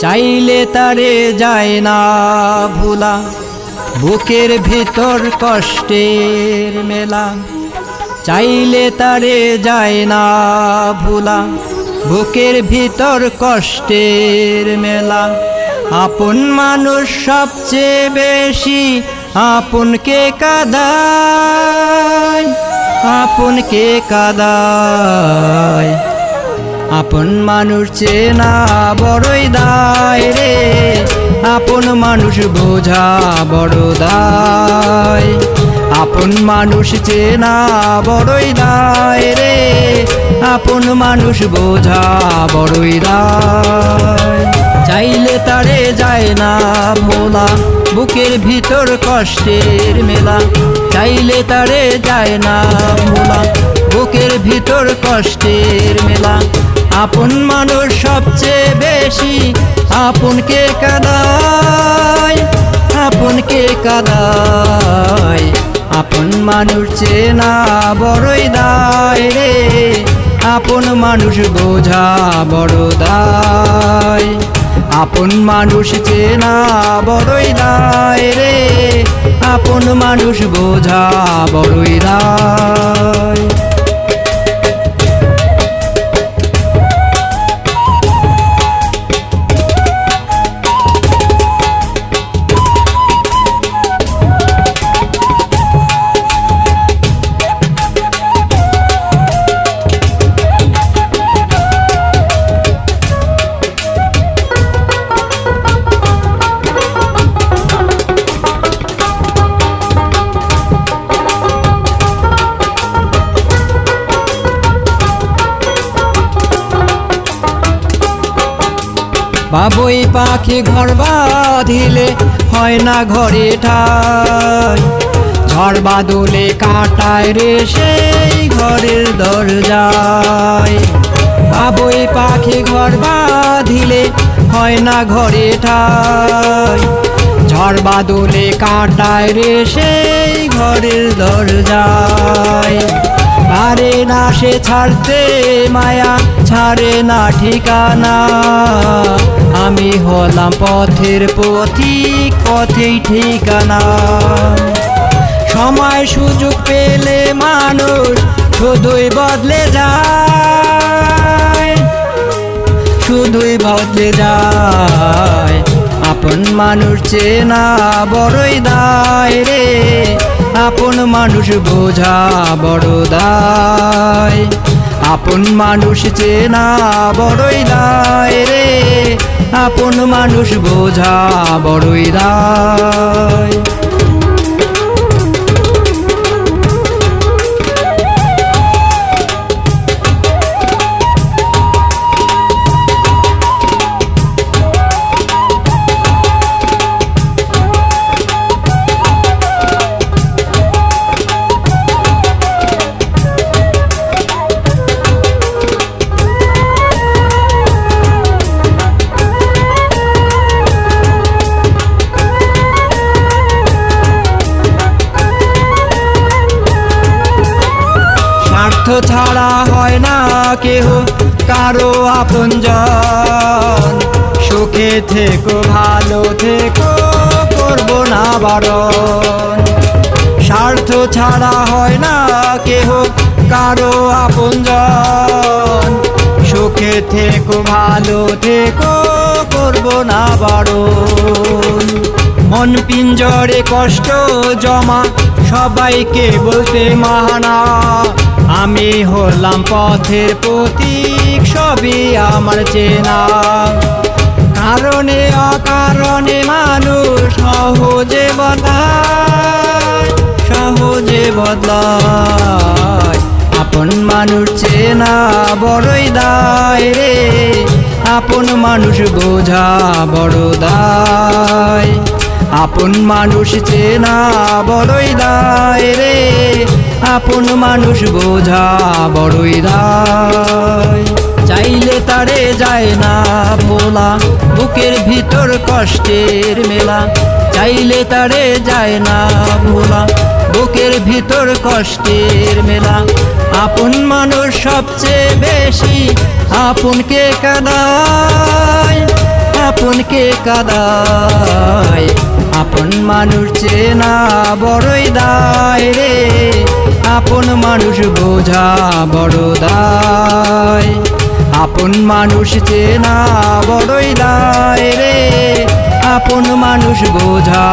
চাইলে তারে যায় না ভোলা, বুকের ভিতর কষ্টের মেলা। চাইলে তারে যায় না ভোলা, বুকের ভিতর কষ্টের মেলা। আপন মানুষ সবচেয়ে বেশি আপনকে কাঁদায়, আপনকে কাঁদায়। আপন মানুষ চেনা বড়ই দায় রে, আপন মানুষ বোঝা বড় দায়। আপন মানুষ চেনা বড়ই দায় রে, আপন মানুষ বোঝা বড়ই দায়। চাইলে তারে যায় না ভোলা, বুকের ভিতর কষ্টের মেলা। চাইলে তারে যায় না ভোলা, বুকের ভিতর কষ্টের মেলা। আপন মানুষ সবচেয়ে বেশি আপনকে কাঁদায়, আপনকে কাঁদায়। আপন মানুষ চেনা বড়ই দায় রে, আপন মানুষ বোঝা বড় দায়। আপন মানুষ চেনা বড়ই দায় রে, আপন মানুষ বোঝা বড়ই দায়। বাবুই পাখি ঘর বাঁধিলে হয় না ঘরে ঠাই, ঝড় বাদলে কাটায় রে সেই ঘরের দরজায়। বাবুই পাখি ঘর বাঁধিলে হয় না ঘরে ঠাই, ঝড় বাদলে কাটায় রে সেই ঘরের দরজায়। পারে না সে ছাড়তে মায়া, ছাড়ে না ঠিকানা। আমি হলাম পথের পথিক, পথেই ঠিকানা। সময় সুযোগ পেলে মানুষ শুধুই বদলে যায়, শুধুই বদলে যায়। আপন মানুষ চেনা বড়ই দায় রে, আপন মানুষ বোঝা বড় দায়। আপন মানুষ চেনা বড়ই দায় রে, আপন মানুষ বোঝা বড়ই দায়। ছাড়া হয় না কেহ কারো আপনজন, সুখে থেকো ভালো থেকো করবো না বারণ। স্বার্থ ছাড়া হয় না কেহ কারো আপনজন, সুখে থেকো ভালো থেকো করবো না বারণ। মন পিঞ্জরে কষ্ট জমা সবাইকে বলতে মানা, আমি হলাম পথের পথিক সবই আমার চেনা। কারণে অকারণে মানুষ সহজে বদলায়, সহজে বদলায়। আপন মানুষ চেনা বড়ই দায় রে, আপন মানুষ বোঝা বড় দায়। আপন মানুষ চেনা বড়ই দায় রে, আপন মানুষ বোঝা বড়ই দায়। চাইলে তারে যায় না ভোলা, বুকের ভিতর কষ্টের মেলা। চাইলে তারে যায় না ভোলা, বুকের ভিতর কষ্টের মেলা। আপন মানুষ সবচেয়ে বেশি আপনকে কাঁদায়, আপন কাদায় আপন মানুষ চেনা বড়ই দায় রে আপন মানুষ বোঝা বড় দায় আপন মানুষ চেনা বড়ই দায় রে আপন মানুষ বোঝা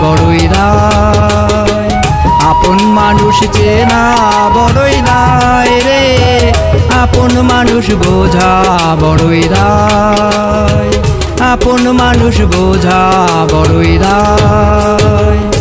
বড়ই দায় আপন মানুষ চেনা বড়ই দায় রে আপন মানুষ বোঝা বড়ই দায় আপন মানুষ বোঝা বড়ই দায়।